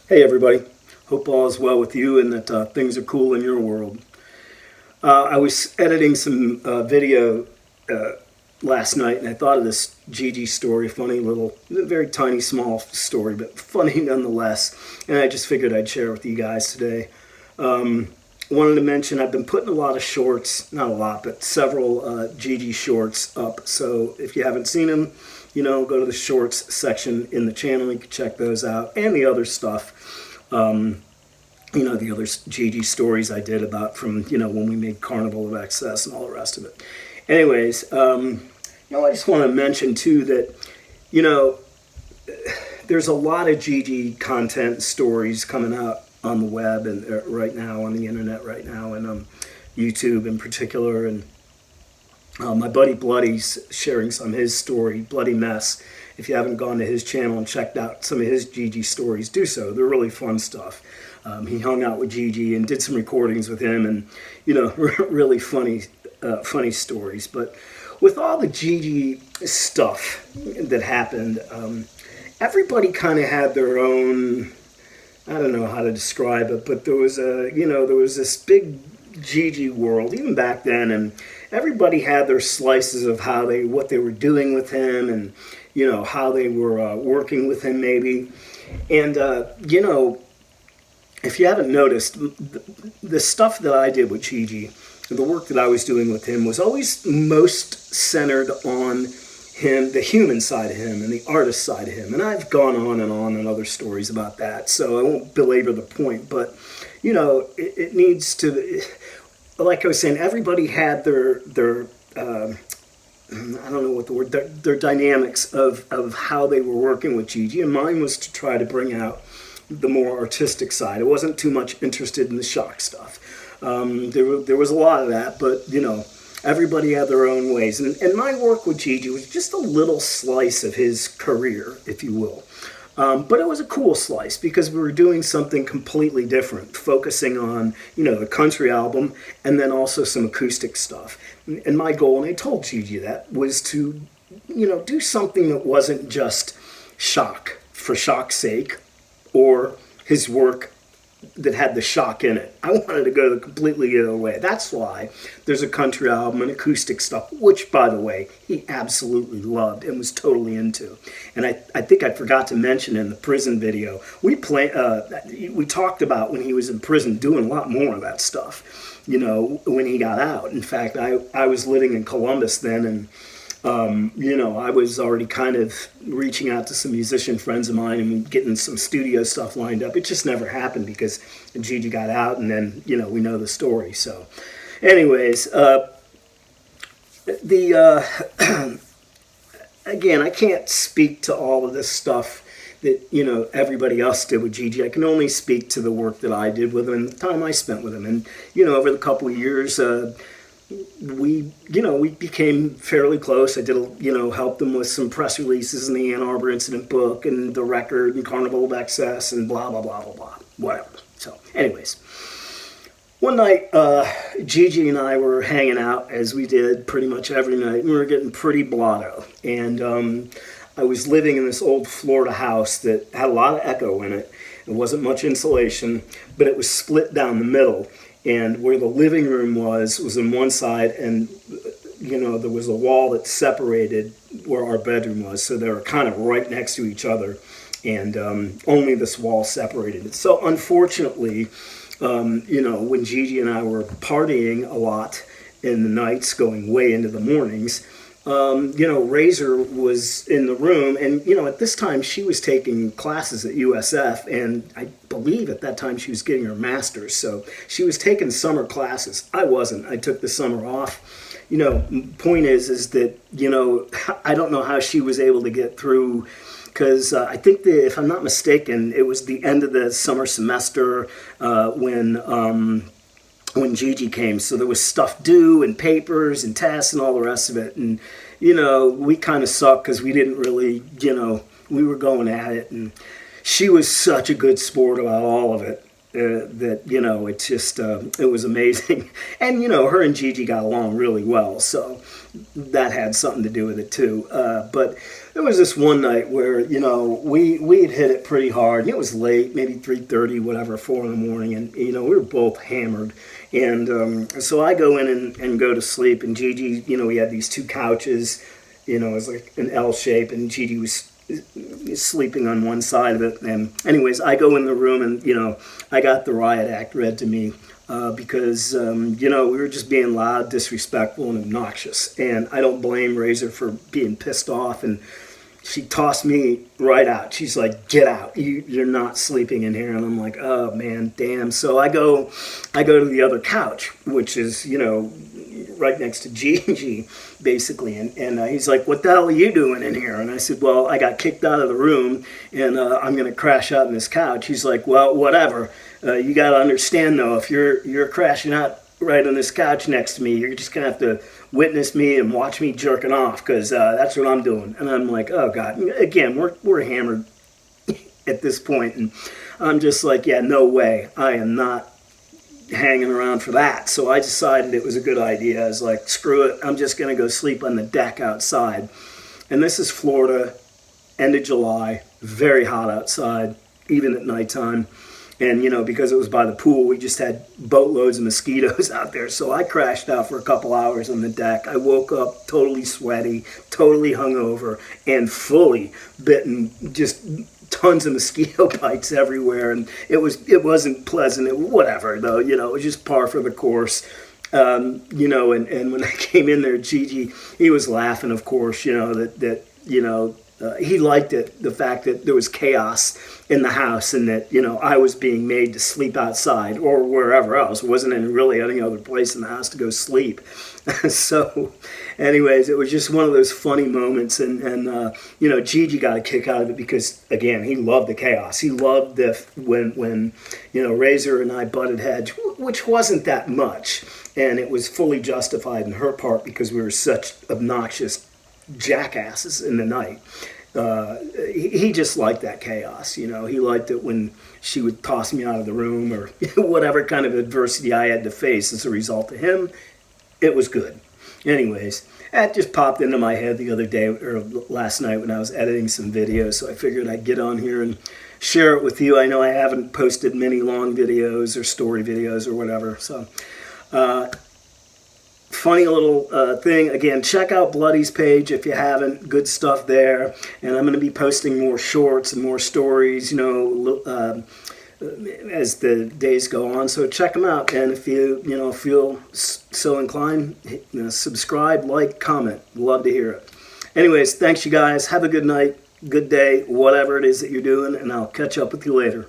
Hey everybody, hope all is well with you and that things are cool in your world. I was editing some video last night and I thought of this GG story, funny little, very tiny small story, but funny nonetheless. And I just figured I'd share it with you guys today. Wanted to mention I've been putting a lot of shorts, not a lot, but several GG shorts up. So if you haven't seen them, go to the shorts section in the channel. You can check those out and the other stuff. The other GG stories I did about from, when we made Carnival of Excess and all the rest of it. Anyways, I just want to mention too that, there's a lot of GG content stories coming out on the web and right now on the internet right now, and YouTube in particular. And my buddy Bloody's sharing some of his story, Bloody Mess. If you haven't gone to his channel and checked out some of his GG stories, do so. They're really fun stuff. He hung out with GG and did some recordings with him, and really funny stories. But with all the GG stuff that happened, everybody kind of had their own. I don't know how to describe it, but there was this big GG world even back then, and everybody had their slices of what they were doing with him, and how they were working with him maybe. And if you haven't noticed, the stuff that I did with GG, the work that I was doing with him, was always most centered on him, the human side of him and the artist side of him. And I've gone on in other stories about that, so I won't belabor the point. But it needs to, like I was saying, everybody had their I don't know what the word, their dynamics of how they were working with GG, and mine was to try to bring out the more artistic side. I wasn't too much interested in the shock stuff. There was a lot of that, but everybody had their own ways. And my work with GG was just a little slice of his career, if you will. But it was a cool slice because we were doing something completely different, focusing on, the country album and then also some acoustic stuff. And my goal, and I told GG that, was to, do something that wasn't just shock for shock's sake or his work that had the shock in it. I wanted to go the completely other way. That's why there's a country album and acoustic stuff, which, by the way, he absolutely loved and was totally into. And I think I forgot to mention in the prison video, we talked about when he was in prison doing a lot more of that stuff, when he got out. In fact, I was living in Columbus then, and I was already kind of reaching out to some musician friends of mine and getting some studio stuff lined up. It just never happened because GG got out, and then, we know the story. So anyways, again, I can't speak to all of this stuff that, everybody else did with GG. I can only speak to the work that I did with him and the time I spent with him. And, over the couple of years, we became fairly close. I did, help them with some press releases in the Ann Arbor Incident book and the record and Carnival of Excess and blah, blah, blah, blah, blah, whatever. So anyways, one night, GG and I were hanging out, as we did pretty much every night, and we were getting pretty blotto. And I was living in this old Florida house that had a lot of echo in it. It wasn't much insulation, but it was split down the middle. And where the living room was on one side, and there was a wall that separated where our bedroom was, so they were kind of right next to each other, and only this wall separated it. So unfortunately, when GG and I were partying a lot in the nights, going way into the mornings, Razor was in the room, and, at this time she was taking classes at USF, and I believe at that time she was getting her master's, so she was taking summer classes. I wasn't. I took the summer off. Point is that, I don't know how she was able to get through, because I think that, if I'm not mistaken, it was the end of the summer semester when GG came, so there was stuff due and papers and tests and all the rest of it, and we kind of sucked because we didn't really, we were going at it, and she was such a good sport about all of it. that, you know, it's just, it was amazing. And, you know, her and Gigi got along really well, so that had something to do with it too. But there was this one night where, you know, we had hit it pretty hard, and it was late, maybe 3:30, whatever, 4 in the morning, and, you know, we were both hammered. And so I go in and go to sleep, and Gigi, you know, we had these two couches, you know, it was like an L shape, and Gigi was sleeping on one side of it. And anyways, I go in the room, and, you know, I got the riot act read to me because, you know, we were just being loud, disrespectful, and obnoxious. And I don't blame Razor for being pissed off. And she tossed me right out. She's like, "Get out. You're not sleeping in here." And I'm like, "Oh, man, damn." So I go to the other couch, which is, you know, right next to Gigi, basically. And he's like, "What the hell are you doing in here?" And I said, "Well, I got kicked out of the room, and I'm going to crash out in this couch." He's like, "Well, whatever. You got to understand, though, if you're crashing out right on this couch next to me, you're just going to have to witness me and watch me jerking off, because that's what I'm doing." And I'm like, "Oh, God." Again, we're hammered at this point, and I'm just like, "Yeah, no way. I am not hanging around for that." So I decided it was a good idea. I was like, "Screw it. I'm just going to go sleep on the deck outside." And this is Florida, end of July, very hot outside, even at nighttime. And, you know, because it was by the pool, we just had boatloads of mosquitoes out there. So I crashed out for a couple hours on the deck. I woke up totally sweaty, totally hungover, and fully bitten, just tons of mosquito bites everywhere. And it wasn't pleasant. Whatever, though, you know, it was just par for the course. You know, and when I came in there, Gigi, he was laughing, of course, you know, that you know, he liked it, the fact that there was chaos in the house, and that, you know, I was being made to sleep outside or wherever else. It wasn't in really any other place in the house to go sleep. So anyways, it was just one of those funny moments. And you know, Gigi got a kick out of it because, again, he loved the chaos. He loved when you know, Razor and I butted heads, which wasn't that much. And it was fully justified in her part because we were such obnoxious jackasses in the night. He just liked that chaos, you know. He liked it when she would toss me out of the room, or whatever kind of adversity I had to face as a result of him. It was good. Anyways, that just popped into my head the other day, or last night, when I was editing some videos, so I figured I'd get on here and share it with you. I know I haven't posted many long videos or story videos or whatever, so funny little thing. Again, check out Bloody's page if you haven't. Good stuff there. And I'm going to be posting more shorts and more stories, you know, as the days go on. So check them out. And if you know, feel so inclined, you know, subscribe, like, comment. Love to hear it. Anyways, thanks, you guys. Have a good night, good day, whatever it is that you're doing, and I'll catch up with you later.